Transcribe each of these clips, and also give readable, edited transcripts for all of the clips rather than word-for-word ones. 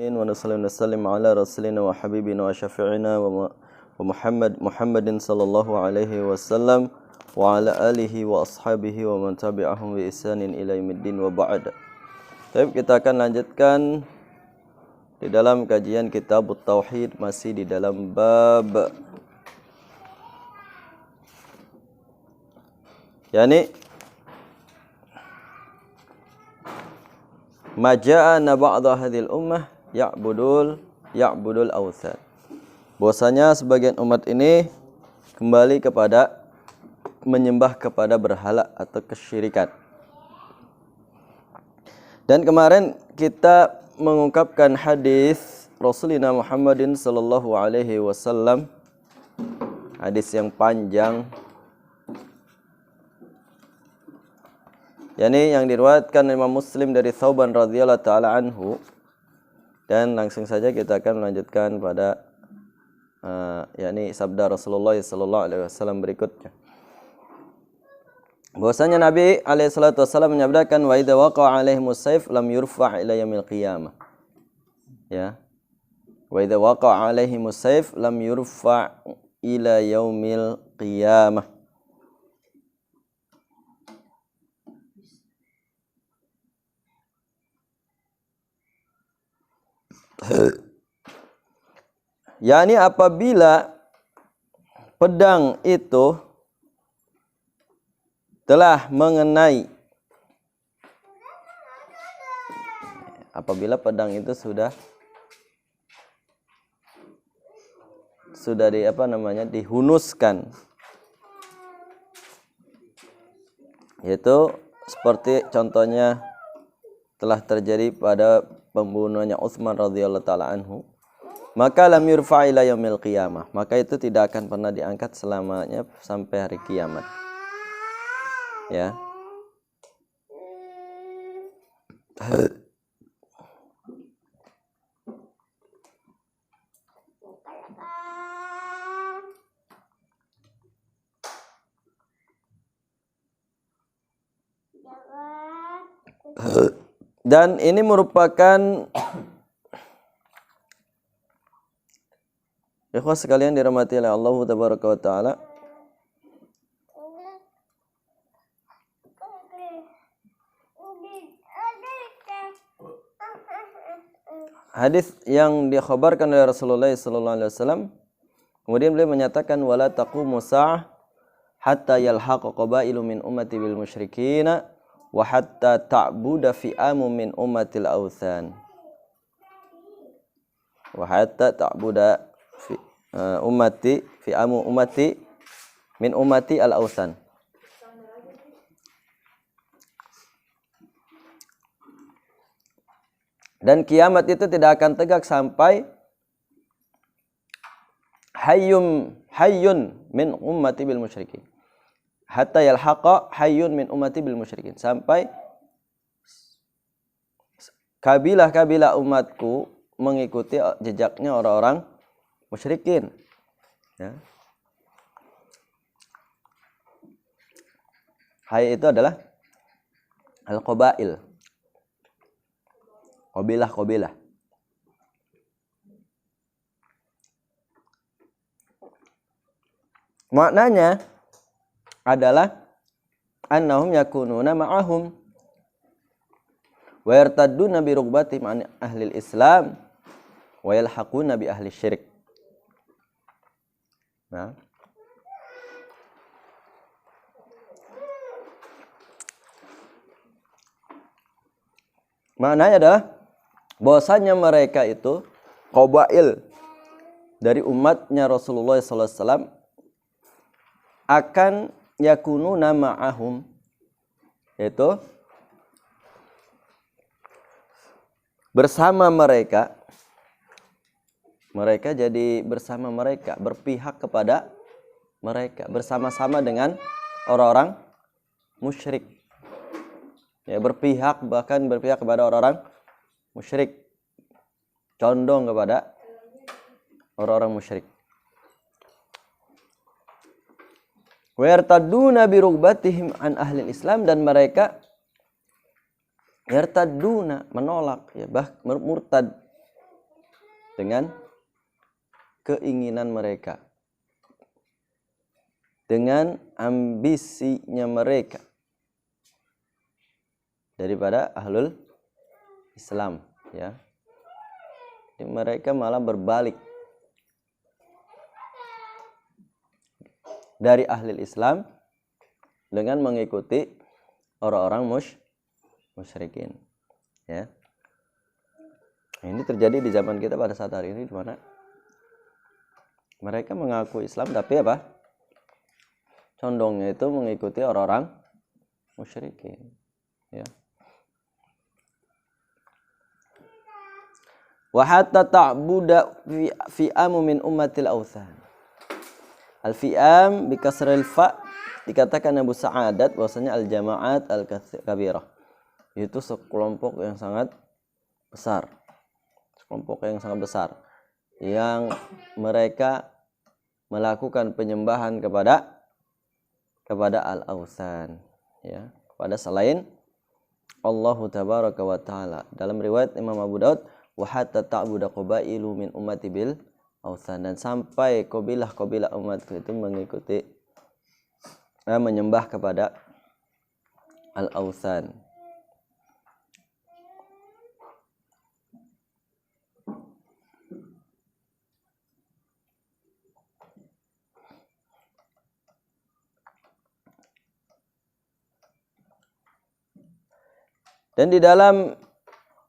ajma'in wa nusallim ala rasulina wa habibina wa syafi'ina wa Muhammadin sallallahu alaihi wasallam wa ala alihi wa ashabihi wa man tabi'ahum bi ihsanin ila yaumiddin wa ba'd. Baik, kita akan lanjutkan di dalam kajian kitab Tauhid, masih di dalam bab yakni maja'ana ba'da hadhil ummah ya'budul awthan. Bahwasanya sebagian umat ini kembali kepada menyembah kepada berhala atau kesyirikan. Dan kemarin kita mengungkapkan hadis Rasulina Muhammadin sallallahu alaihi wasallam, hadis yang panjang, yakni yang diriwayatkan Imam Muslim dari Thauban radhiyallahu taala anhu. Dan langsung saja kita akan melanjutkan pada yakni sabda Rasulullah sallallahu alaihi wasallam berikutnya. Bahwasanya Nabi alaihi salatu wasallam menyabdakan, wa idza waqa'a alaihimus sayf lam yurfa' ila yaumil qiyamah. Ya. Wa idza waqa'a alaihimus sayf lam yurfa' ila yaumil qiyamah. yakni apabila pedang itu telah mengenai, apabila pedang itu sudah dihunuskan, yaitu seperti contohnya telah terjadi pada pembunuhannya Utsman radhiyallahu taala anhu, maka lam yurfa' ila yaumil qiyamah, maka itu tidak akan pernah diangkat selamanya sampai hari kiamat. Ya. Dan ini merupakan, ikhwah sekalian dirahmati oleh Allah tabaraka wa taala, hadis yang dikhabarkan oleh Rasulullah sallallahu alaihi wasallam. Kemudian beliau menyatakan, wala taqumu sa'ah hatta yalhaqa qabailu min ummati bil musyrikin wa hatta ta'buda fi'amu min ummatil awthan. Wa hatta ta'buda fi ummati fi'amu ummati min ummati al awthan. Dan kiamat itu tidak akan tegak sampai hayyun min ummati bil musyrikin. Hatta yalhaqa hayyun min ummati bil musyrikin. Sampai kabilah-kabilah umatku mengikuti jejaknya orang-orang musyrikin. Ya. Hayy itu adalah al-qabail. Qabilah. Maknanya adalah annahum yakununa ma'ahum wa yartadduna bi rugbatihim an ahli al-islam wa yalhaquna bi ahli syirik. Nah, maknanya adalah bahwasanya mereka itu qabail dari umatnya Rasulullah sallallahu alaihi wasallam akan yakununa ma'ahum, yaitu bersama mereka jadi bersama mereka, berpihak kepada mereka, bersama-sama dengan orang-orang musyrik. Ya, bahkan berpihak kepada orang-orang musyrik, condong kepada orang-orang musyrik. Wa yartadduna bi rugbatihim an ahli Islam, dan mereka yartadduna menolak, ya, murtad dengan keinginan mereka, dengan ambisinya mereka daripada ahlul Islam, ya. Jadi mereka malah berbalik dari ahli Islam dengan mengikuti orang-orang musyrikin, ya. Ini terjadi di zaman kita pada saat hari ini, di mana mereka mengaku Islam tapi apa? Condongnya itu mengikuti orang-orang musyrikin, ya. Wa hatta ta'buda fi'amu min ummatil awthan. Al-fi'am bi kasril fa dikatakan Abu Sa'adat bahwasanya al-jama'at al-kabirah. Itu sekelompok yang sangat besar. Sekelompok yang sangat besar yang mereka melakukan penyembahan kepada al-awthan, ya, kepada selain Allah tabaraka wa taala. Dalam riwayat Imam Abu Daud, wa hatta ta'budu qabailu min ummati bil awthan, dan sampai kabilah-kabilah umatku itu mengikuti menyembah kepada al-awthan. Dan di dalam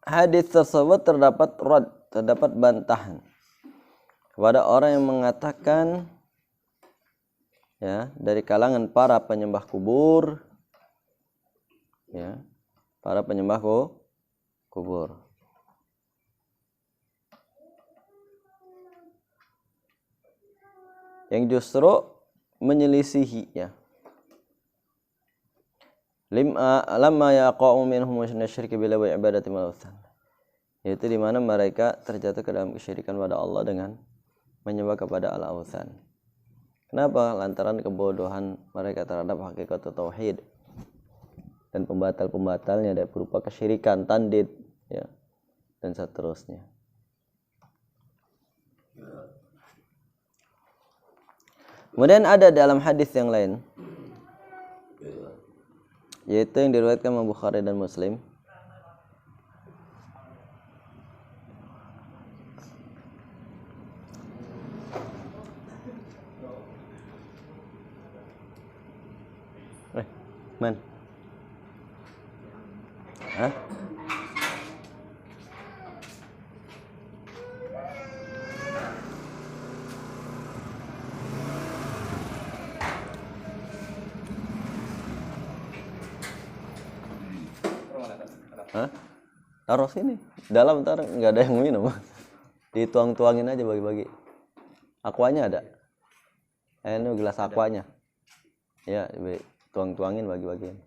hadis tersebut terdapat bantahan kepada orang yang mengatakan, ya, dari kalangan para penyembah kubur, ya, para penyembah kubur, yang justru menyelisihi, ya, lamma yaqa'u minhum syirki bila wa ibadati al-awthan, yaitu di mana mereka terjatuh ke dalam kesyirikan pada Allah dengan menyembah kepada al-awthan. Kenapa? Lantaran kebodohan mereka terhadap hakikat tauhid dan pembatal-pembatalnya, ada berupa kesyirikan, tandid, ya, dan seterusnya. Kemudian ada dalam hadis yang lain, yaitu yang diriwayatkan Imam Bukhari dan Muslim, man, hah? Hah? Taruh sini, dalam ntar nggak ada yang minum. Dituang-tuangin aja bagi-bagi. Aquanya ada? Ini gelas aquanya. Ya, tuang-tuangin bagi-bagiin.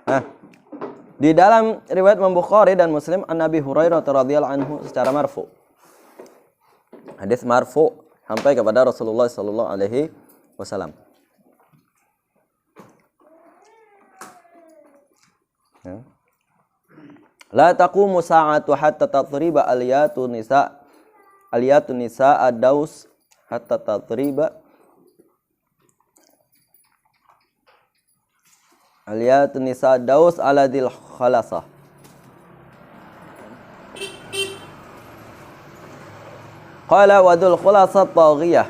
Nah, di dalam riwayat Imam Bukhari dan Muslim an Nabi Hurairah radhiyallahu anhu secara marfu. Hadis marfu sampai kepada Rasulullah sallallahu alaihi wasallam. La taqumu sa'atu hatta tatriba aliyatun nisa ad-daus hatta tatriba aliyatun nisa ad-daus ala dil khalasah. Qala wa dul khalasah taghiyah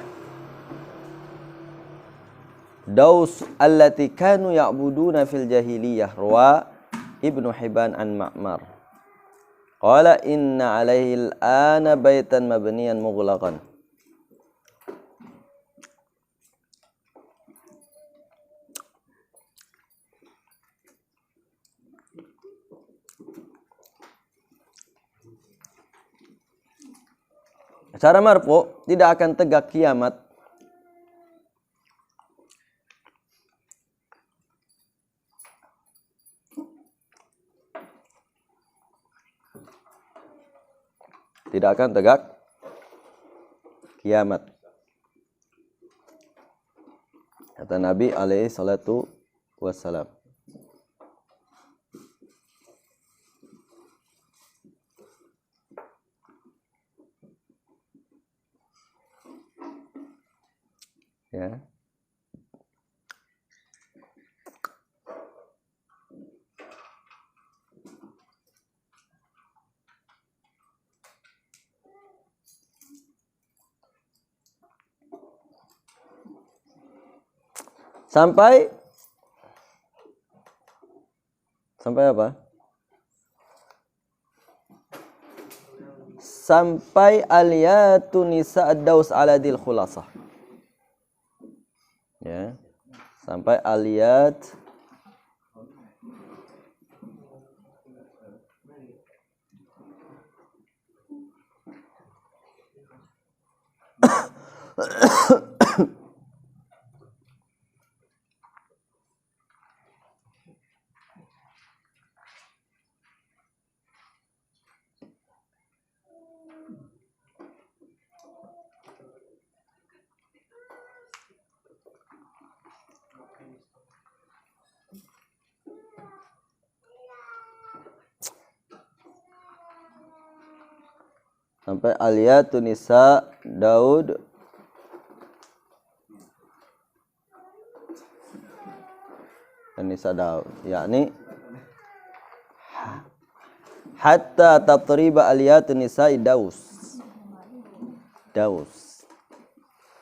daus allati kanu ya'buduna fil jahiliyah. Rawa Ibnu Hibban an Ma'mar. Qala inna alaihi al-ana baitan mabniyan mughlaqan. Secara marfu tidak akan tegak kiamat kiamat, kata Nabi alaihi salatu wassalam. Ya. Sampai apa? Sampai aliyatu nisa ad-daus ala dil khulasah. Ya. Sampai aliyat sampai aliyatu nisa Daud dan nisa Daud, yakni hatta tatriba aliyatu nisa Daus.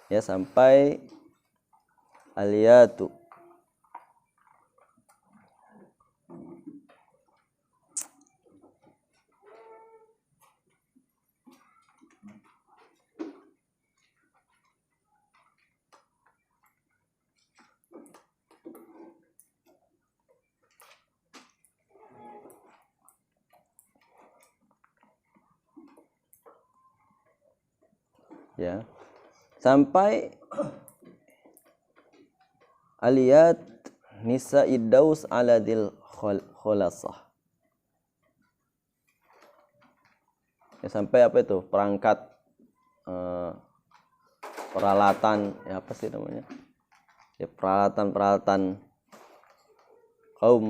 Ya, sampai aliyatu ya, sampai aliyat nisa Daus ala dil khulasah. Ya, sampai apa itu? Perangkat peralatan, ya apa sih namanya? Ya, peralatan kaum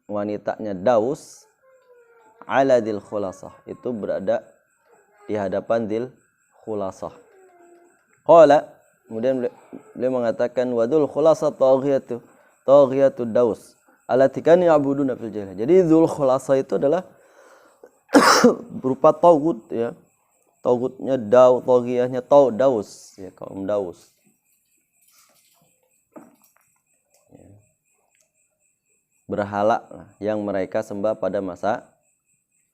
wanitanya Daus ala dil khulasah, itu berada di hadapan dil khulasah. Qala, kemudian beliau mengatakan wadul khulasah taghiyatu Daus allati kanu ya'buduna fil jahiliyah. Jadi dzul khulasah itu adalah berupa tagut, ya. Tagutnya taghiyahnya Daus, ya, kaum Daus. Ya. Berhala yang mereka sembah pada masa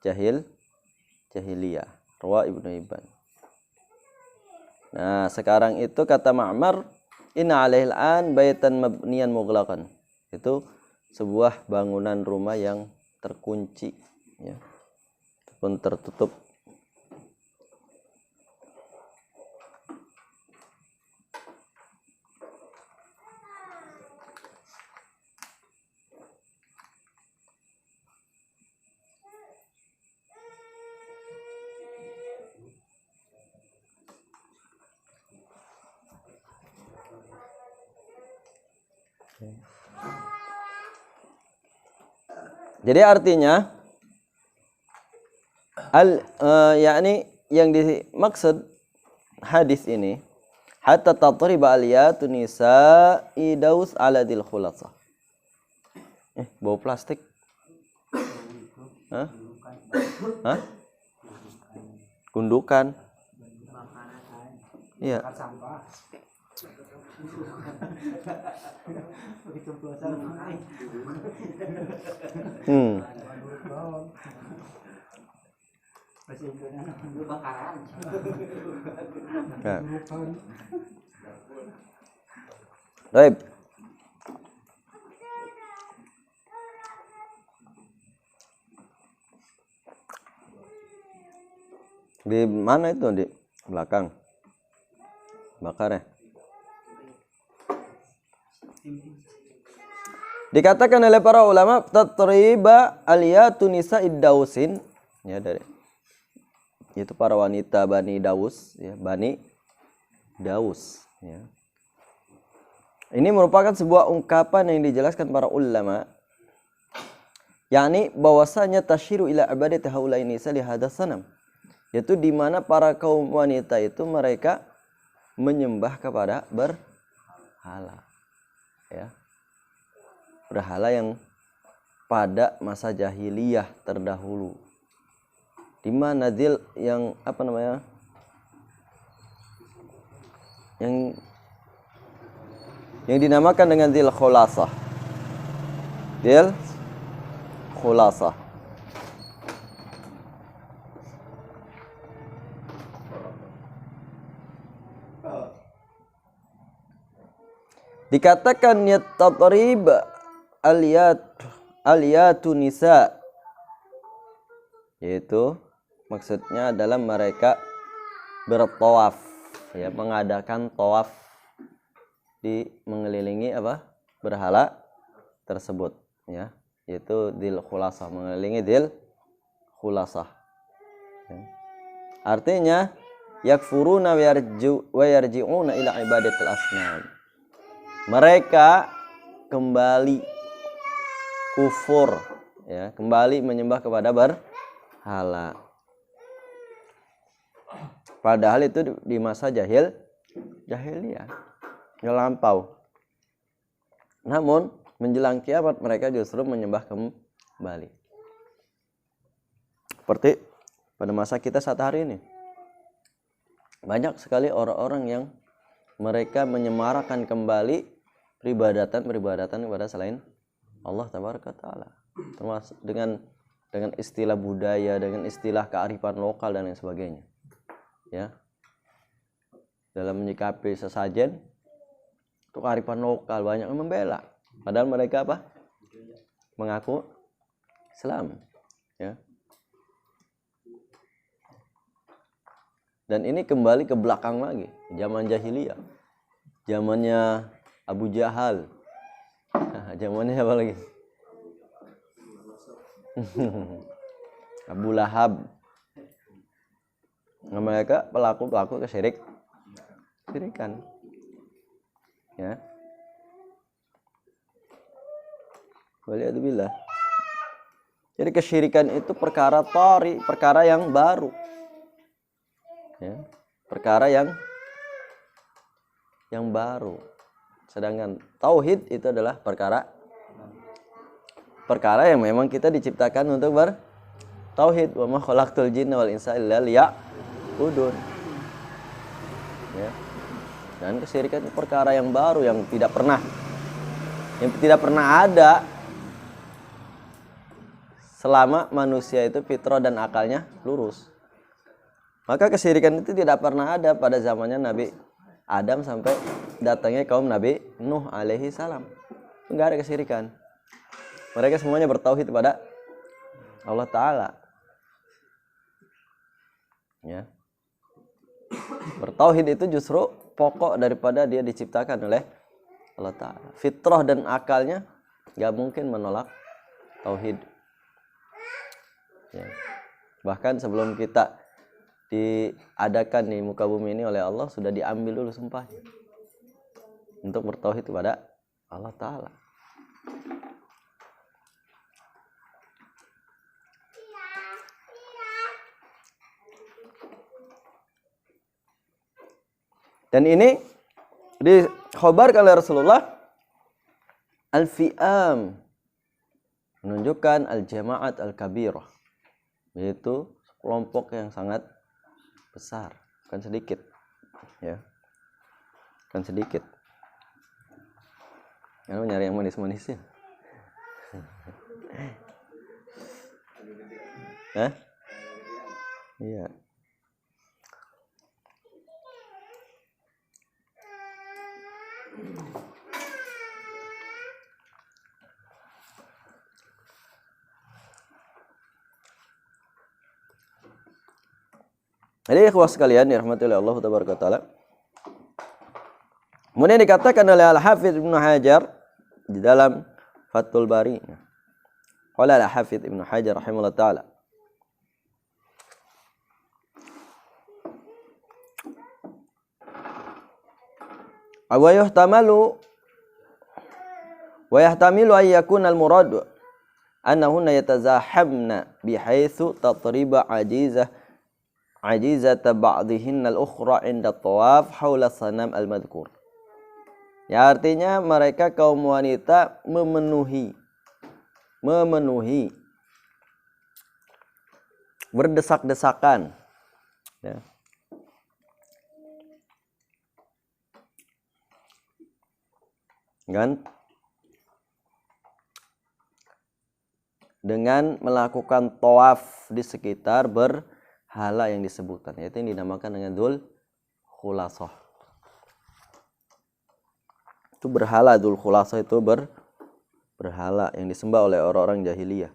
jahiliyah. Rawa Ibnu Hibban. Nah, sekarang itu kata Ma'mar, inna alaihil an baitan mabniyan mughlaqan. Itu sebuah bangunan rumah yang terkunci, ya. Pun tertutup. Jadi artinya yakni yang dimaksud hadis ini hatta tatriba aliyatu nisa Daus ala dil khulasah. Bau plastik. Hah? Gundukan. Iya. Baik. Di mana itu, di belakang? Bakar ya. Dikatakan oleh para ulama tatriba aliyatu nisa Dausin, ya, dari itu para wanita Bani Daus, ya, Bani Daus, ya. Ini merupakan sebuah ungkapan yang dijelaskan para ulama, yakni bahwasanya tasyiru ila ibadati haula'i nisa li hadas sanam, yaitu di mana para kaum wanita itu mereka menyembah kepada berhala. Ya. Berhala yang pada masa jahiliyah terdahulu. Di mana dzil yang yang dinamakan dengan dzil khulasah. Dzil khulasah. Dikatakan yatatrib aliyatu nisa, yaitu maksudnya adalah mereka bertawaf, ya, mengadakan tawaf di mengelilingi berhala tersebut, ya, yaitu dzil khulasah, mengelilingi dzil khulasah, ya. Artinya yakfuruna wa yarji'una ila ibadatil asnam. Mereka kembali kufur, ya, kembali menyembah kepada berhala. Padahal itu di masa jahiliyah yang lampau. Namun menjelang kiamat mereka justru menyembah kembali. Seperti pada masa kita saat hari ini. Banyak sekali orang-orang yang mereka menyemarakan kembali peribadatan kepada selain Allah tabaraka taala, termasuk dengan istilah budaya, dengan istilah kearifan lokal dan lain sebagainya, ya, dalam menyikapi sesajen itu kearifan lokal banyak yang membela, padahal mereka mengaku Islam, ya. Dan ini kembali ke belakang lagi, zaman jahiliyah, zamannya Abu Jahal. Nah, zamannya apa lagi? Abu Lahab. Nah, mereka pelaku kesyirikan. Ya. Waliyadzubillah. Jadi kesyirikan itu perkara yang baru. Ya. Perkara yang baru. Sedangkan tauhid itu adalah perkara yang memang kita diciptakan untuk bertauhid. Wa ma khalaqtul jinna wal insa illa liya'budun. Ya. Dan kesyirikan itu perkara yang baru yang tidak pernah ada selama manusia itu fitrah dan akalnya lurus. Maka kesyirikan itu tidak pernah ada pada zamannya Nabi Adam sampai datangnya kaum Nabi Nuh alaihi salam. Enggak ada kesyirikan. Mereka semuanya bertauhid kepada Allah Ta'ala. Ya. Bertauhid itu justru pokok daripada dia diciptakan oleh Allah Ta'ala. Fitrah dan akalnya enggak mungkin menolak tauhid. Ya. Bahkan sebelum kita diadakan di muka bumi ini oleh Allah, sudah diambil dulu sumpahnya untuk bertauhid kepada Allah Ta'ala. Dan ini dikhabarkan oleh Rasulullah al-fi'am, menunjukkan al-jama'at al-kabirah, yaitu kelompok yang sangat besar, bukan sedikit, ya, bukan sedikit. Karena nyari yang manis-manisin. Hah? Iya. Jadi ikhwah sekalian dirahmati oleh Allah tabaraka taala. Kemudian dikatakan oleh Al-Hafidz Ibnu Hajar di dalam Fathul Bari. Qala Al-Hafidz Ibnu Hajar rahimahullah taala. Wa yahtamilu an yakuna al-murad annahunna yatazahamna bihaitsu tatriba ajizah ajizata ba'dihinna al-ukhra 'inda tawaf haula sanam al-madhkur. Ya, artinya mereka kaum wanita memenuhi berdesak-desakan, ya. Kan? Dengan melakukan tawaf di sekitar berhala yang disebutkan, yaitu yang dinamakan dengan Dzul Khulasah. Itu berhala, Dzul Khulasah itu berhala yang disembah oleh orang-orang jahiliyah.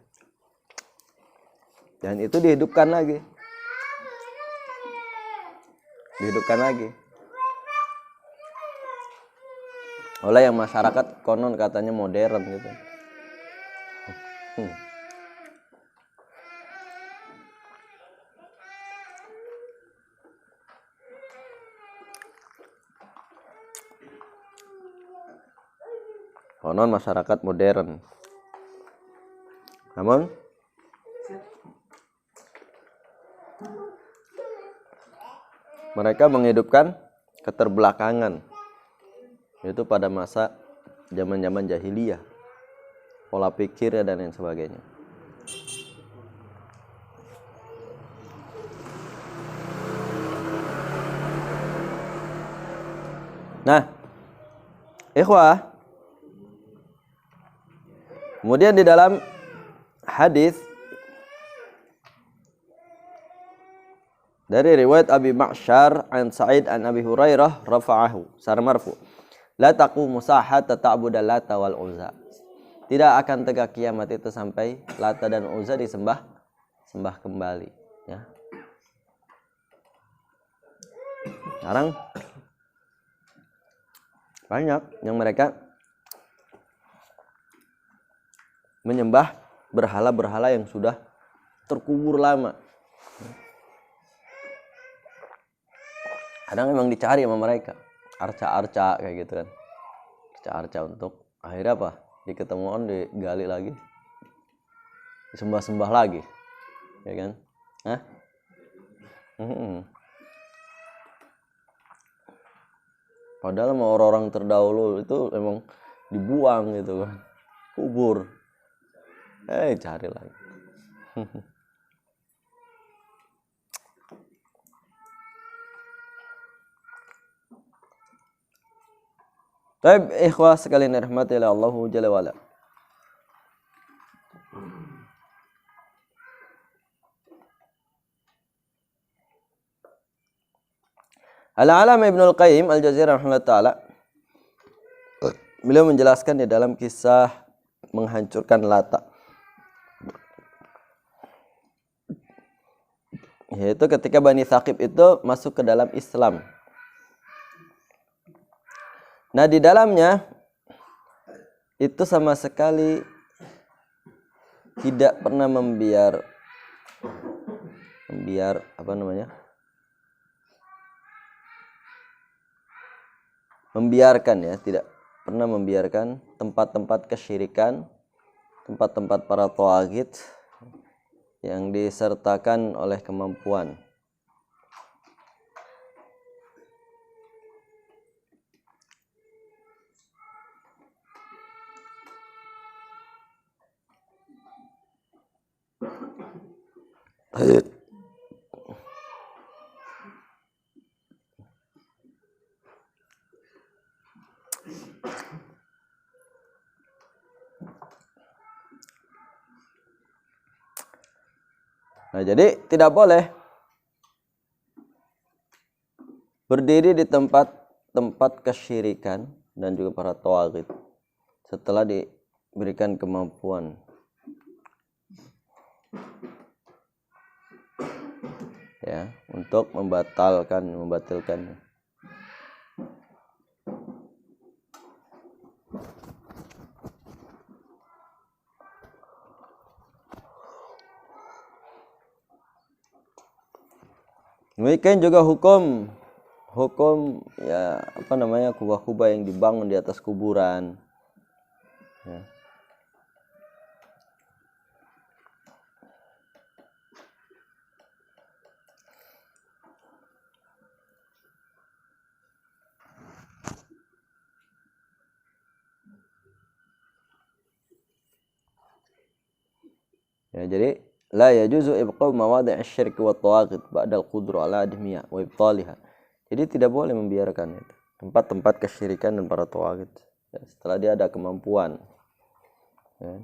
Dan itu dihidupkan lagi. Oleh yang masyarakat konon katanya modern gitu. Konon masyarakat modern. Namun mereka menghidupkan keterbelakangan, yaitu pada masa zaman-zaman jahiliyah, pola pikirnya dan lain sebagainya. Nah, ikhwah, kemudian di dalam hadis dari riwayat Abi Ma'syar an Sa'id an Abi Hurairah rafa'ahu secara marfu, la taqumu sa'ata ta'budal Lata wal Uzza. Tidak akan tegak kiamat itu sampai Lata dan Uzza disembah kembali, ya. Sekarang banyak yang mereka menyembah berhala-berhala yang sudah terkubur lama. Kadang memang dicari sama mereka, arca-arca kayak gitu kan. Arca-arca untuk akhirnya apa? Diketemuan, digali lagi, disembah-sembah lagi, ya kan? Hah? Padahal sama orang-orang terdahulu itu emang dibuang gitu kan, kubur. Cari lagi. Baik, ikhwah sekalian rahmati Allah Jalla wa ala. Al-Alama Ibnul Qayyim Al-Jaziriyah rahimahullah ta'ala, beliau menjelaskan di dalam kisah menghancurkan Lata, yaitu ketika Bani Thaqib itu masuk ke dalam Islam. Nah, di dalamnya itu sama sekali tidak pernah membiarkan, ya, tidak pernah membiarkan tempat-tempat kesyirikan, tempat-tempat para tawaghit yang disertakan oleh kemampuan. Nah, jadi tidak boleh berdiri di tempat-tempat kesyirikan dan juga para tawaghit setelah diberikan kemampuan, ya, untuk membatalkannya. Demikian juga hukum ya kubah-kubah yang dibangun di atas kuburan, ya. Ya, jadi la yajuzu ibqa'u mawadhi' asy-syirk wa tawaghit ba'da al-qudrah 'ala admiyah wa ibtaliha. Jadi tidak boleh membiarkan itu tempat-tempat kesyirikan dan para tawaghit ya, setelah dia ada kemampuan. Ya.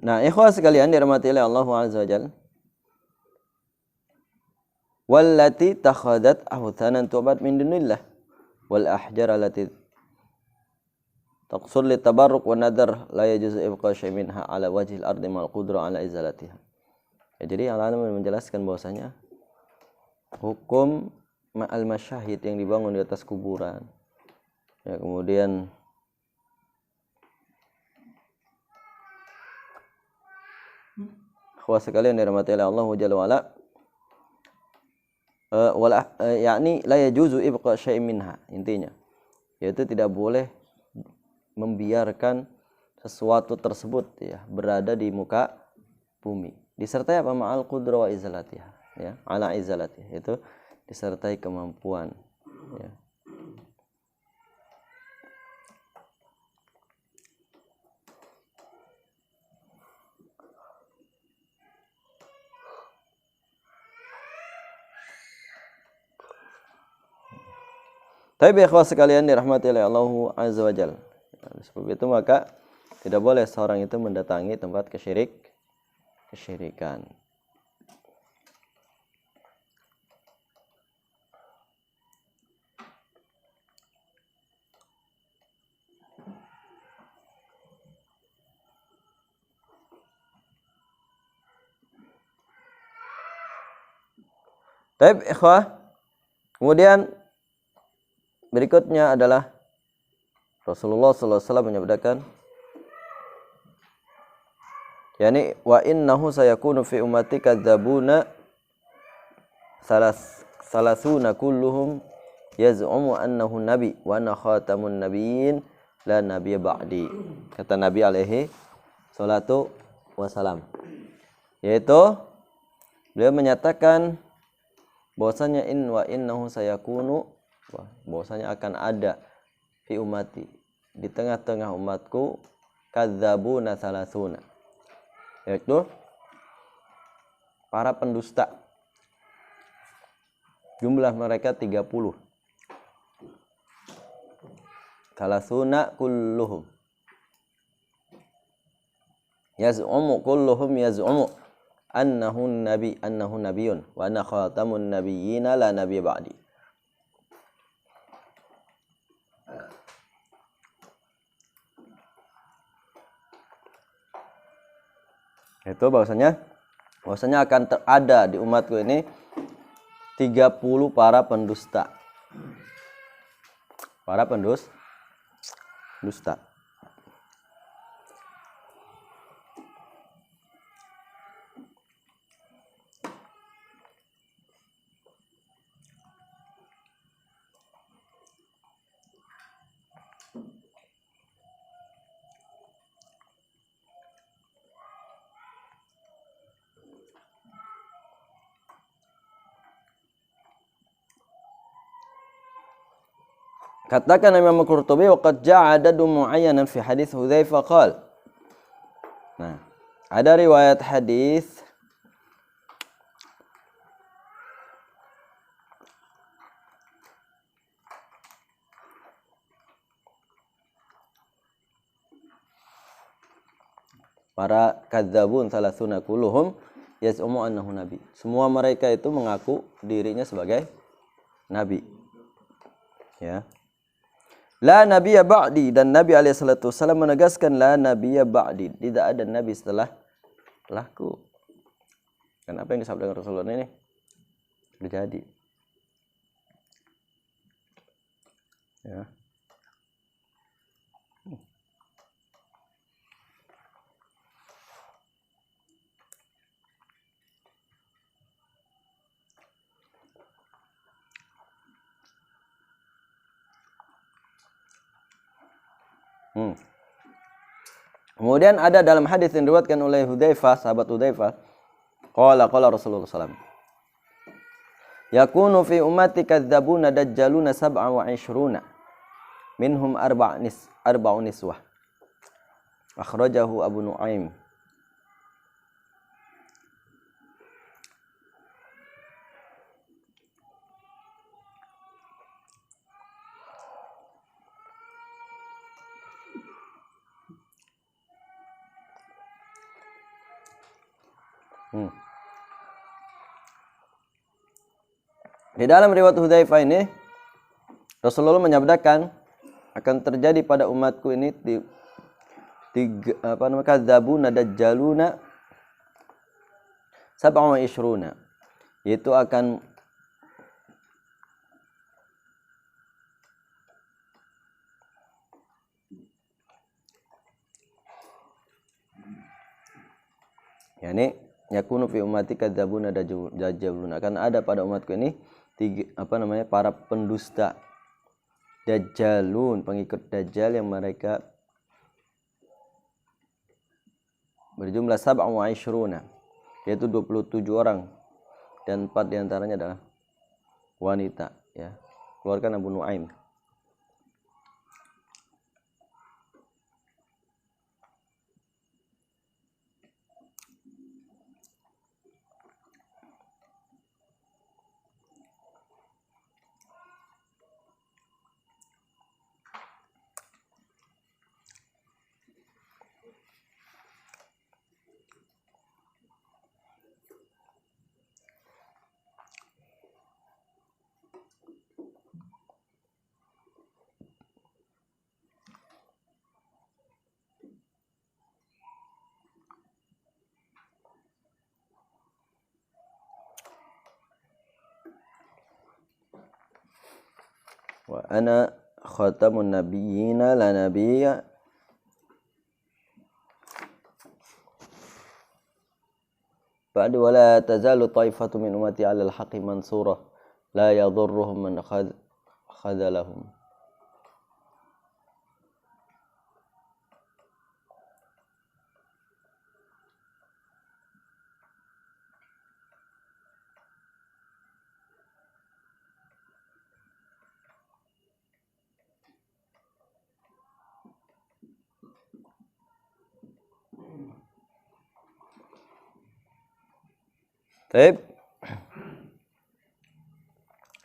Nah, ikhwah sekalian dirahmati oleh Allah Azza wa Jalla. Wallati takhadat awthanan tu'bad min dunillah wal ahjar allati taqsur li tabarruk wa nadar la yajuzu ibqa syai' minha ala wajhil ardi mal qudrah ala izalatiha. Ya, jadi Allah menjelaskan bahwasanya hukum ma'al masyahid yang dibangun di atas kuburan. Ya, kemudian ikhwah sekalian dirahmati oleh Allah Jalla wa ala, yakni la yajuzu ibqa syai' minha, intinya yaitu tidak boleh membiarkan sesuatu tersebut ya berada di muka bumi disertai apa ma'al qudrah wa izalatiha ya ala izalatiha, itu disertai kemampuan ya. Tapi ikhwah sekalian dirahmati oleh Allah Azza wa Jalla. Sebab itu maka tidak boleh seorang itu mendatangi tempat kesyirikan. Tapi ikhwah, kemudian berikutnya adalah Rasulullah SAW menyabdakan, yakni wa innahu sayakunu fi ummati kadzabuna salasuna kulluhum yaz'umu annahu nabi wa ana khatamun nabiyyin la nabiyya ba'di. Kata Nabi alaihi salatu wasalam, yaitu beliau menyatakan bahwasanya innahu sayakunu, bahwasanya akan ada fi ummati, di tengah-tengah umatku, kadzabuna salasuna, yaitu para pendusta, jumlah mereka 30. Salasuna kulluhum yaz'umu annahu nabiyyun wa ana khatamun nabiyyina la nabiyya ba'di. Itu bahwasanya akan ada di umatku ini 30 para pendusta. Para pendusta. Katakan Imam Qurtubi, waqad ja'a adadun mu'ayyanan fi hadits Hudzaifah qala. Nah, ada riwayat hadis para kadzabun salasuna kulluhum yaz'umu annahu nabi. Semua mereka itu mengaku dirinya sebagai nabi. Ya. La nabiyya ba'di, dan Nabi alaihi salatu wasallam menegaskan la nabiyya ba'di, tidak ada nabi setelahku. Dan apa yang disabdakan Rasulullah ini terjadi. Ya. Kemudian ada dalam hadis yang diriwayatkan oleh Hudzaifah, sahabat Hudzaifah, qala Rasulullah SAW. Yakunu fi ummati kadzabuna dajjaluna sab'a wa ishruna minhum arba'u niswah. Akhrajahu Abu Nu'aim. Di dalam riwayat Hudzaifah ini Rasulullah menyabdakan akan terjadi pada umatku ini kadzabuna dajjaluna sab'a wa ishruna, yaitu akan yakunu fi ummati kadzabuna dajjaluna, akan ada pada umatku ini para pendusta dajjalun, pengikut dajjal yang mereka berjumlah sab'a wa ishruna, yaitu 27 orang dan 4 diantaranya adalah wanita, ya. Keluarkan Abu Nu'aim. Wa ana khatamun nabiyyina la nabiyya ba'du wa la tazalu taifatu min ummati 'alal haqqi mansurah la yadhurruhum man khadalahum. Baik.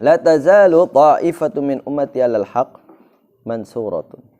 La tazalu ta'ifatu min ummati 'alal haqq mansuratun.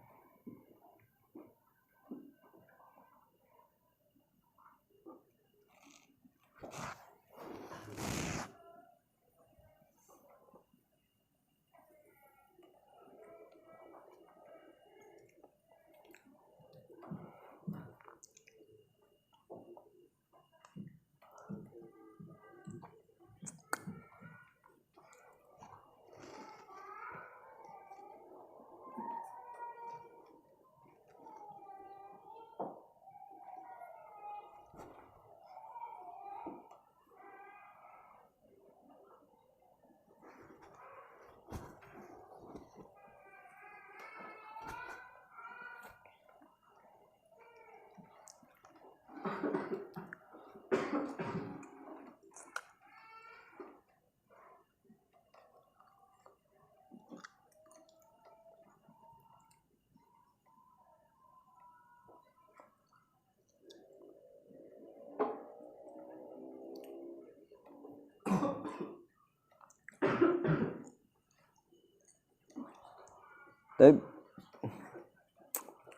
Baik.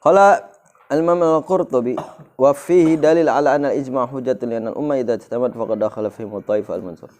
Qala al-Imam al-Qurtubi wa fihi dalil ala anna al-ijma' hujjatun li anna al-umma idza ijtamat faqad dakhala fihi mutaif al-mansur.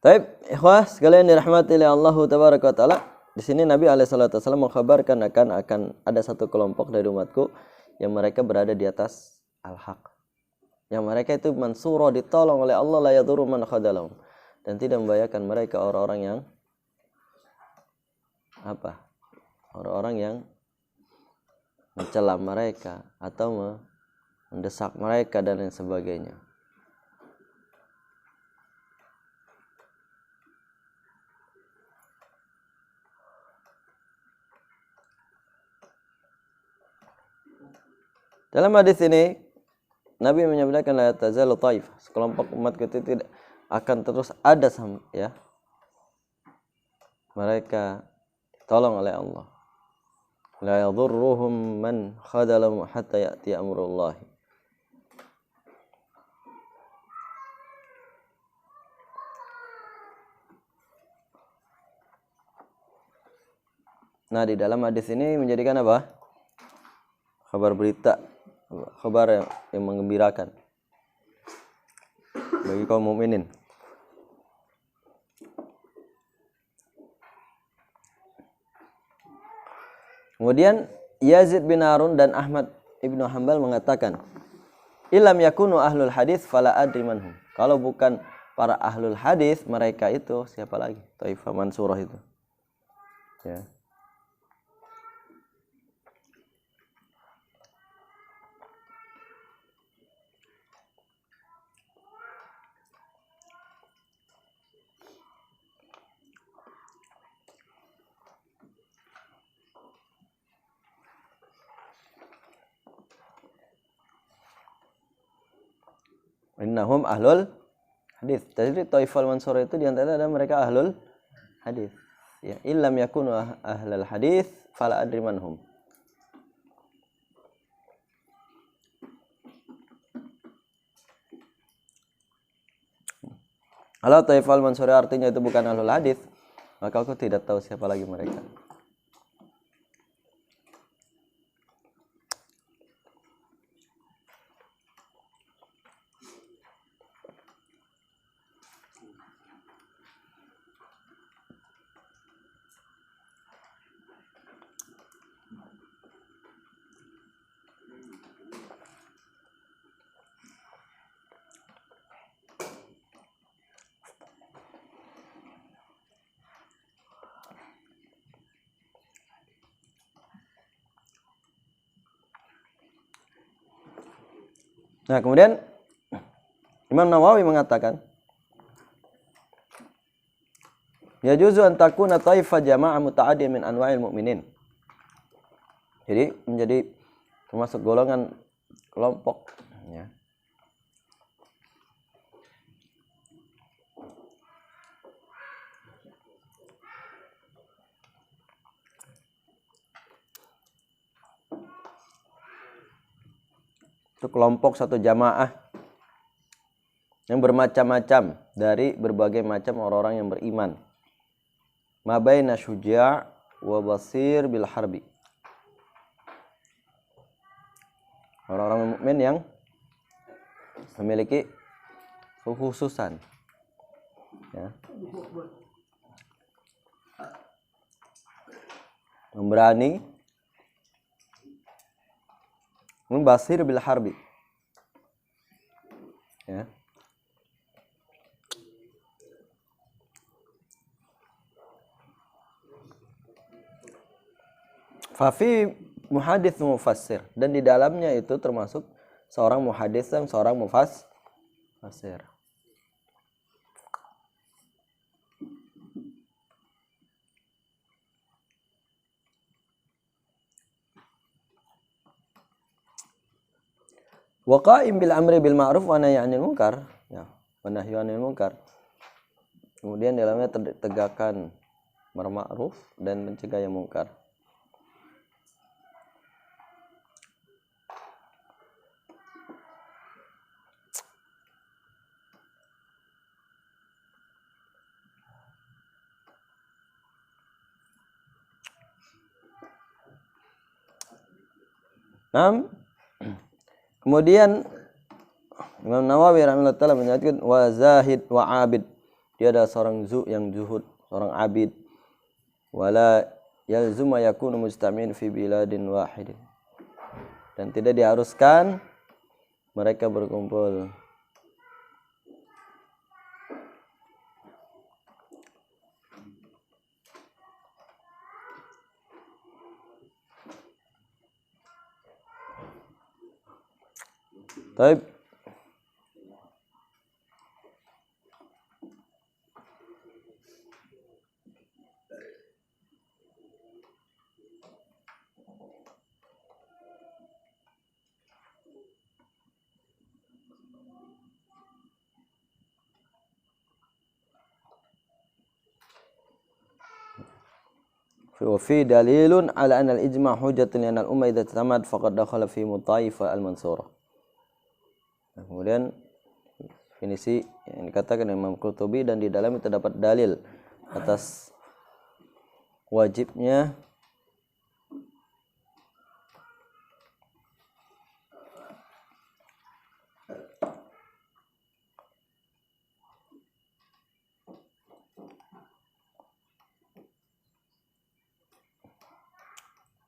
Baik, ikhwah sekalian dirahmati oleh Allah tabaraka wa taala. Di sini Nabi alaihissalam mengkhabarkan akan ada satu kelompok dari umatku yang mereka berada di atas al-haq. Yang mereka itu mansuro, ditolong oleh Allah, la yadurru man khadalahum, dan tidak membahayakan mereka orang-orang yang apa? Orang-orang yang mencela mereka atau mendesak mereka dan lain sebagainya. Dalam hadis ini Nabi menyebutkan la tazalu taif, sekelompok umat itu tidak akan terus ada ya. Mereka tolong oleh Allah. La yadurruhum man khadalahum hatta ya'ti amrullah. Nah, di dalam hadis ini menjadikan apa? Kabar berita, kabar yang menggembirakan bagi kaum mukminin. Kemudian Yazid bin Harun dan Ahmad ibnu Hanbal mengatakan, "Ilam yakunu ahlul hadis fala adri manhum." Kalau bukan para ahlul hadis, mereka itu siapa lagi? Taifah Mansurah itu. Ya. Innahum ahlul hadis. Jadi Taifal Mansur itu diantara ada mereka ahlul hadis. Ya, illam yakunu ahlul hadis fala adri manhum. Kalau Taifal Mansur artinya itu bukan ahlul hadis, maka aku tidak tahu siapa lagi mereka. Nah, kemudian Imam Nawawi mengatakan, yajuzu an takuna taifah jama'ah muta'addiyah min anwa'il mu'minin. Jadi menjadi termasuk golongan kelompok ya. Itu kelompok satu jamaah yang bermacam-macam dari berbagai macam orang-orang yang beriman. Ma baina syuja' wa basir bil harbi. Orang-orang mukmin yang memiliki kekhususan ya. Memberani, membasir bil harbi ya. Fafi muhadits mufassir, dan di dalamnya itu termasuk seorang muhadits dan seorang mufassir. Wa qa'im bil amri bil ma'ruf wa nahyi 'anil munkar ya, wa nahyi 'anil munkar. Kemudian dalamnya tegakkan ma'ruf dan mencegah yang mungkar. Kemudian Imam Nawawi rahimahullah ta'ala menyebutkan wa zahid wa abid. Dia adalah seorang yang zuhud, seorang abid. wala yalzuma yakunu mujtami'in fi biladin wahidin, dan tidak diharuskan mereka berkumpul. Baik. وفي دليل على أن الإجماع حجة لأن الأمة إذا اجتمعت فقد دخل في الطائفة المنصورة. Kemudian definisi yang dikatakan Imam Qurtubi, dan di dalamnya terdapat dalil atas wajibnya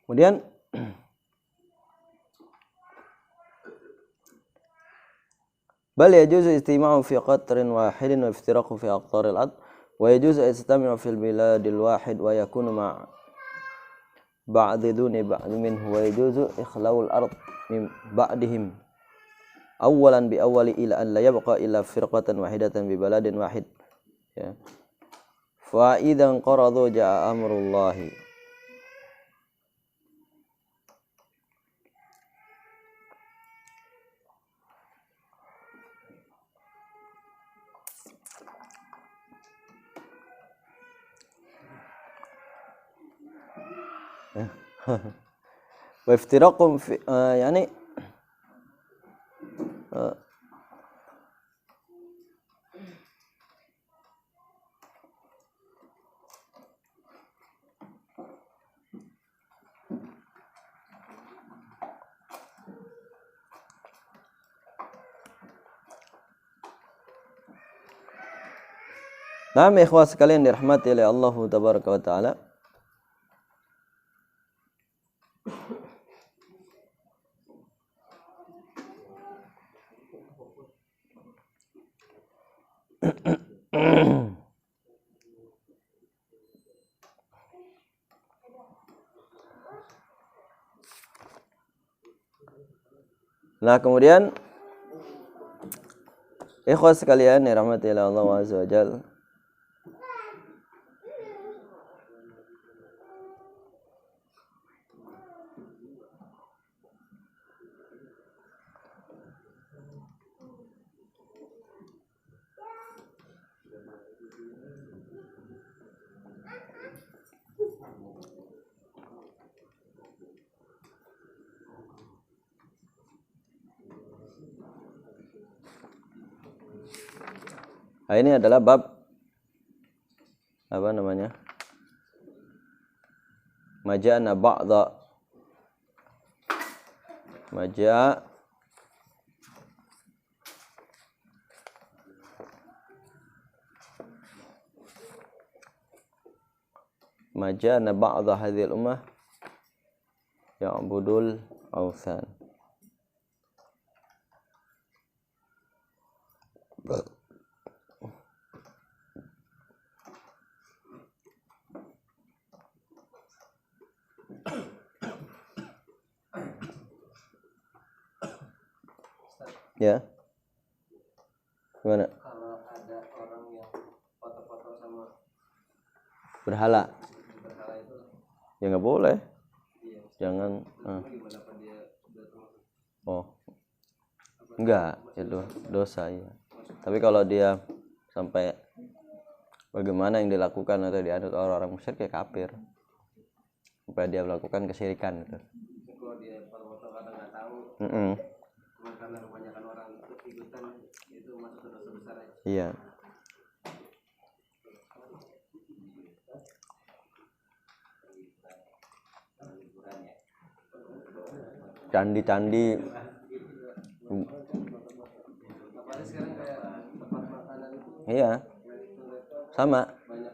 kemudian bal yajuzu istima'u fi qatrin wahidin wa iftiraqu fi aqtaril ard wa yajuzu istami'u fil biladil wahid wa yakunu ma' ba'di duni ba'd minhu wa yajuzu ikhla'ul ard min ba'dihim awwalan bi awwali ila an la yabqa illa firqatan wahidatan bi baladin wahid, ya. Fa idzan qaradu ja'a amrullahi. Wa iftiraqum fi yani Nah, ikhwah sekalian dirahmati oleh Allah tabaraka wa taala. Nah, kemudian ikhwah sekalian dirahmati oleh Allah azza wa jalla, nah, ini adalah bab apa namanya? Maja'na ba'dha maja'na ba'dha hadhil ummah ya'budul awthan. Ya. Gimana? Kalau ada orang yang foto-foto sama berhala itu, ya nggak boleh. iya. Jangan. Gimana apa dia sudah termasuk? Oh, enggak, itu dosa ya. Tapi kalau dia sampai bagaimana yang dilakukan atau dianut orang-orang musyrik, ya kafir. Sampai dia melakukan kesyirikan gitu. Kalau dia foto-foto kadang nggak tahu, cuma karena kebanyakan orang ikutan, itu masuk ke dosa besar ya. Iya. Candi-candi. Apalagi sekarang kayak tempat makanan itu Iya. Sama. banyak.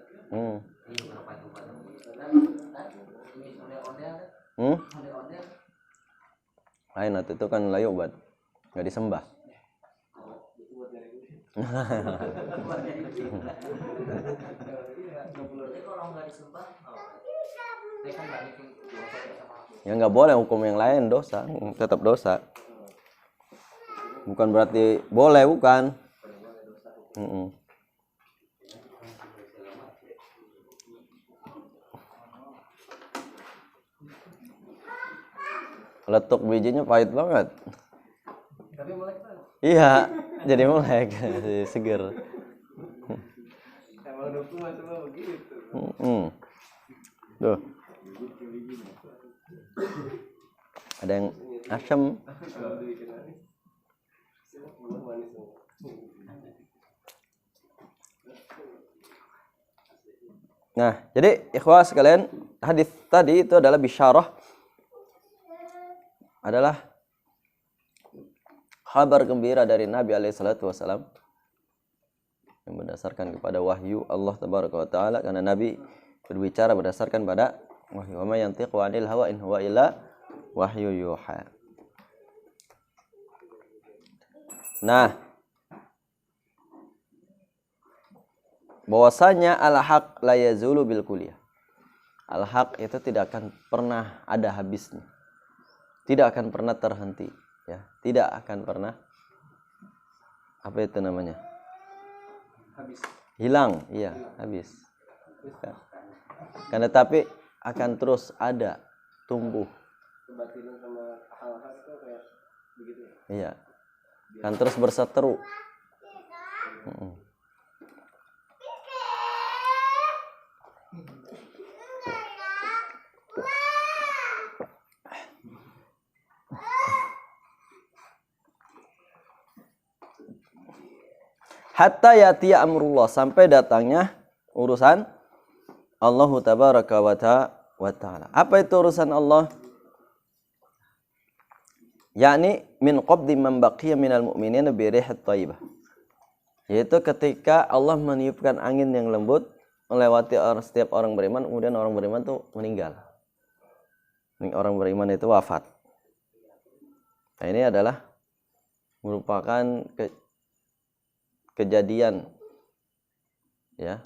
Lain itu kan layu buat nggak disembah. Ya nggak boleh hukum yang lain, dosa, tetap dosa. Bukan berarti boleh, bukan. Letuk bijinya pahit banget. Tapi melek kan? Iya, jadi melek, seger. Emang dukung semua begitu. Tuh. Ada yang asam. Nah, jadi ikhwah sekalian, hadis tadi itu adalah bisyarah, adalah kabar gembira dari Nabi SAW yang berdasarkan kepada wahyu Allah Tabaraka wa Ta'ala, karena Nabi berbicara berdasarkan pada wahyu. Wa ma yantiqu 'anil hawa in huwa illa wahyu yuha. Nah, bahwasanya al-haq la yazulu bil kulliyah. Al-haq itu tidak akan pernah ada habisnya. Tidak akan pernah terhenti, ya. Tidak akan pernah apa itu namanya? Habis. Hilang, iya, habis. Kan tetapi akan terus ada, tumbuh. Kebatinan sama hal-hal itu kayak begitu. Iya. Kan terus berseteru. Hatta yatiya amrullah, sampai datangnya urusan Allah Tabaraka wa Ta'ala. Apa itu urusan Allah? Yakni min qabdi man baqiya minal mu'minina bi rihat thayyibah. Yaitu ketika Allah meniupkan angin yang lembut melewati setiap orang beriman, kemudian orang beriman itu meninggal. Orang beriman itu wafat. Nah, ini adalah merupakan kejadian, ya,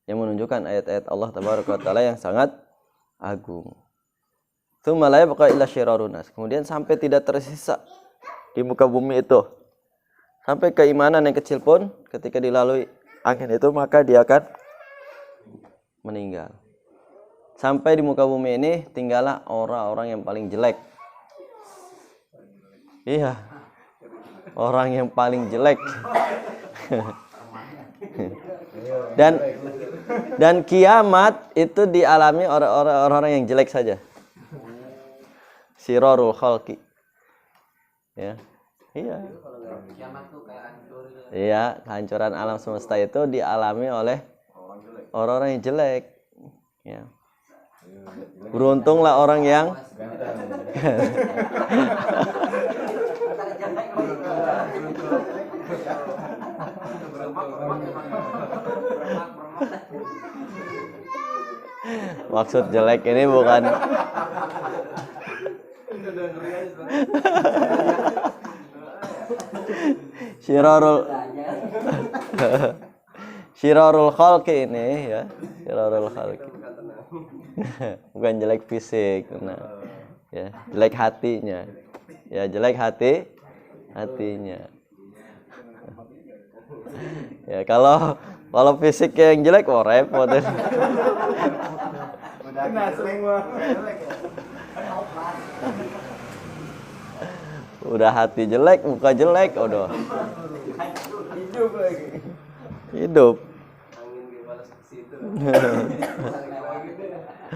yang menunjukkan ayat-ayat Allah Tabaraka wa Ta'ala yang sangat agung. Tsumma la yabqa illa syirarun nas. Kemudian sampai tidak tersisa di muka bumi itu, sampai keimanan yang kecil pun ketika dilalui angin itu maka dia akan meninggal. Sampai di muka bumi ini tinggallah orang-orang yang paling jelek. Iya, orang yang paling jelek. Dan kiamat itu dialami orang-orang yang jelek saja. Sirarul khalqi. Ya. Iya. Iya, kehancuran alam semesta itu dialami oleh orang-orang yang jelek. Ya. Beruntunglah orang yang maksud jelek ini bukan Syirarul khalqi ini, ya, syirarul khalqi. Bukan jelek fisik, nah, ya, jelek hatinya. Ya, jelek hatinya. Ya, kalau fisiknya yang jelek, oh repot. Udah hati jelek, muka jelek, udah. Hidup lagi. Hidup. Angin dibalas ke situ.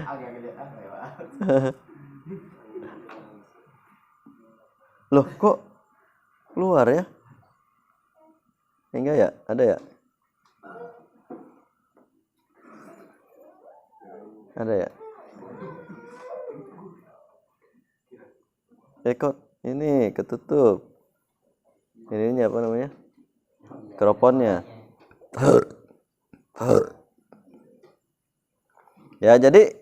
Agak gede lewat. Loh, kok keluar ya? Enggak ya? Ada ya? Ada ya? Kok ini ketutup. Ini apa namanya? Mikrofonnya. Ya, jadi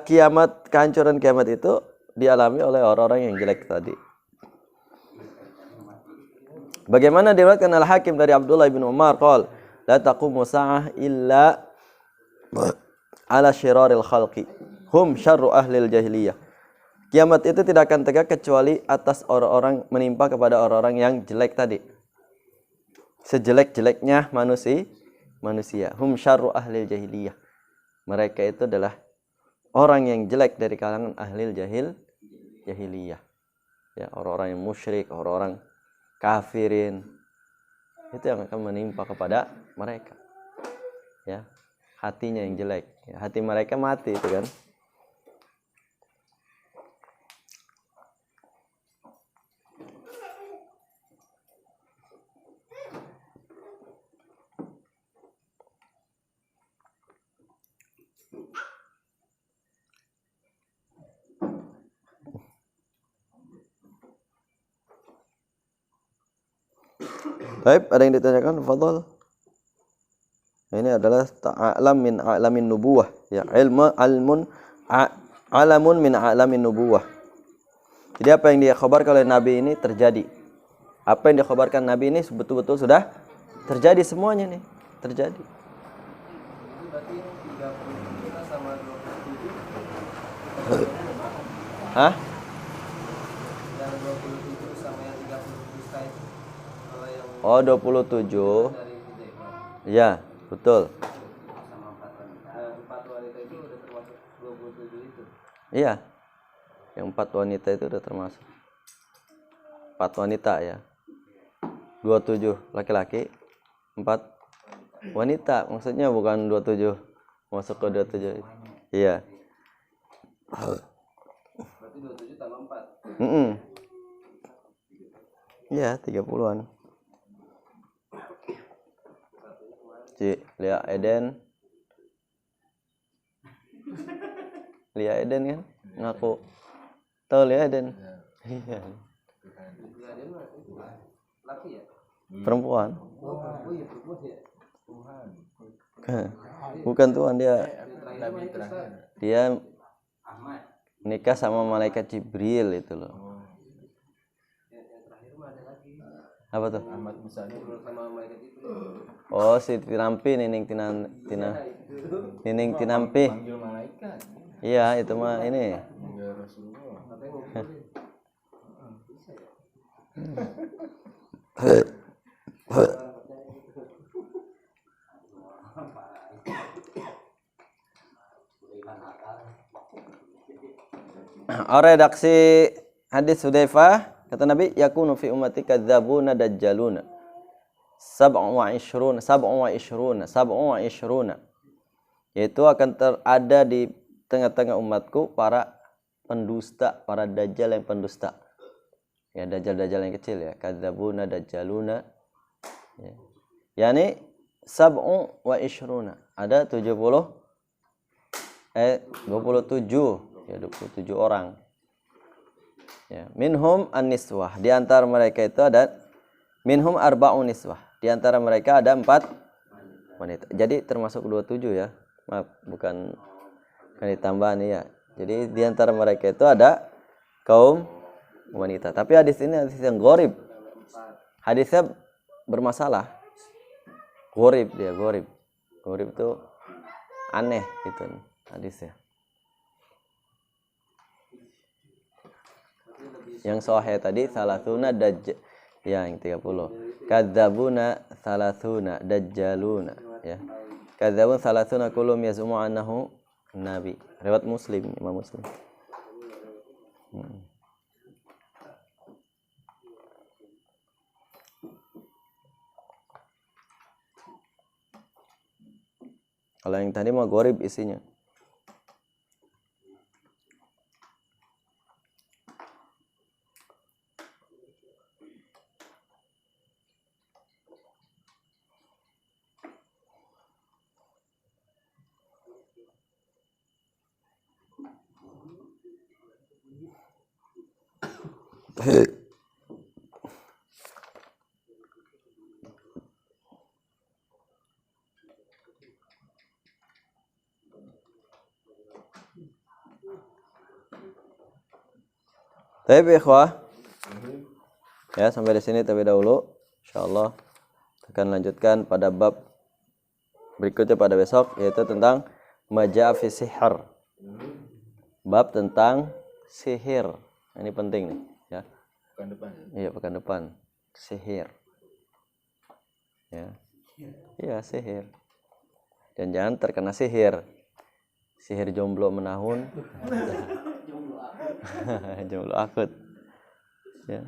kiamat, kehancuran kiamat itu dialami oleh orang-orang yang jelek tadi. Bagaimana diriwayatkan Al-Hakim dari Abdullah bin Umar qol, la taqumu sa'ah illa ala syiraril khalqi hum syarru ahlil jahiliyah. Kiamat itu tidak akan tegak kecuali atas orang-orang, menimpa kepada orang-orang yang jelek tadi. Sejelek-jeleknya manusia. Hum syarru ahlil jahiliyah. Mereka itu adalah orang yang jelek dari kalangan ahlil jahiliyah. Ya, orang-orang yang musyrik, orang-orang kafirin. Itu yang akan menimpa kepada mereka. Ya, hatinya yang jelek. Ya, hati mereka mati itu kan. Baik, ada yang ditanyakan? Fadhal. Ini adalah ta'alam min a'lamin nubuwah. Ya, alamun min a'lamin nubuwah. Jadi apa yang dikhabarkan oleh Nabi ini terjadi. Apa yang dikhabarkan Nabi ini betul-betul sudah terjadi semuanya nih, terjadi. Berarti 30 kita sama 27. Hah? Yang 27 sama yang 30 dusta itu. Kalau yang Oh, 27. dari Hudzaifah Ya, betul. sama 4 wanita. 4 wanita itu udah termasuk 27 itu. Iya. Yang 4 wanita itu udah termasuk. 4 wanita ya. 27 laki-laki, 4 wanita. Maksudnya bukan 27 masuk ke 27. Iya. Berarti 27 tambah 4. Iya, 30-an. Si Lia Eden kan ngaku. Tahu Lia Eden? Iya. Dia mah itu laki ya? Perempuan. Oh iya perempuan ya. Bukan Tuhan, dia Nabi terakhir. dia Ahmad. nikah sama malaikat Jibril itu loh. Yang terakhir mah ada lagi. Apa tuh? Ahmad Musa sama malaikat itu. Oh, si Tinampi, Nining Tinampi. Panggil malaikat. Iya, itu mah ini. Panggil Rasulullah. Katanya ngumpulin. Bisa ya? Redaksi hadis Hudzaifah, kata Nabi, yakunu fi ummati kadzabuna dajjaluna. Sab'un wa ishruna. Yaitu akan ada di tengah-tengah umatku para pendusta, para dajjal yang pendusta. Ya, dajjal-dajjal yang kecil ya, kadzabuna dajjaluna. Ya. Yani sab'un wa ishruna. Ada 27 ya, 27 orang. Ya, minhum an-niswah. Di antara mereka itu ada minhum arba'un niswah. Di antara mereka ada 4 wanita. Jadi termasuk 27 ya. Maaf, bukan ditambah nih ya. Jadi di antara mereka itu ada kaum wanita. Tapi hadis ini hadis yang gharib. Hadisnya bermasalah. Gharib dia, gharib. Gharib itu aneh gitu hadisnya. Yang sahih tadi salasuna ya, yang 30. Kadzabuna salasuna dajjaluna ya. Kadzabun salasuna kulum yaz'umu annahu nabi. Riwayat Muslim, Imam Muslim. Kalau yang tadi mah gharib isinya. Baik, ikhwah. Ya, sampai di sini terlebih dahulu. Insyaallah akan lanjutkan pada bab berikutnya pada besok, yaitu tentang maja fi sihir. Bab tentang sihir. Ini penting nih, ya. Pekan depan. Iya, pekan depan. Sihir. Ya. Iya, sihir. Dan jangan terkena sihir. Sihir jomblo menahun. Jomblo akut. Ya.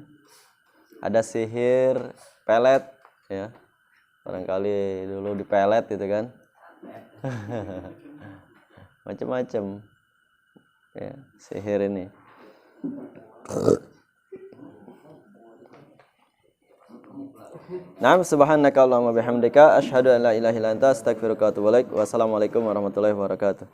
Ada sihir pelet, ya. Barangkali dulu dipelet gitu kan. Macam-macam. Ya, sihir ini. Naam, subhanaka Allahumma bihamdika asyhadu an la ilaha illa anta astaghfiruka wa atubu ilaik. Wassalamualaikum warahmatullahi wabarakatuh.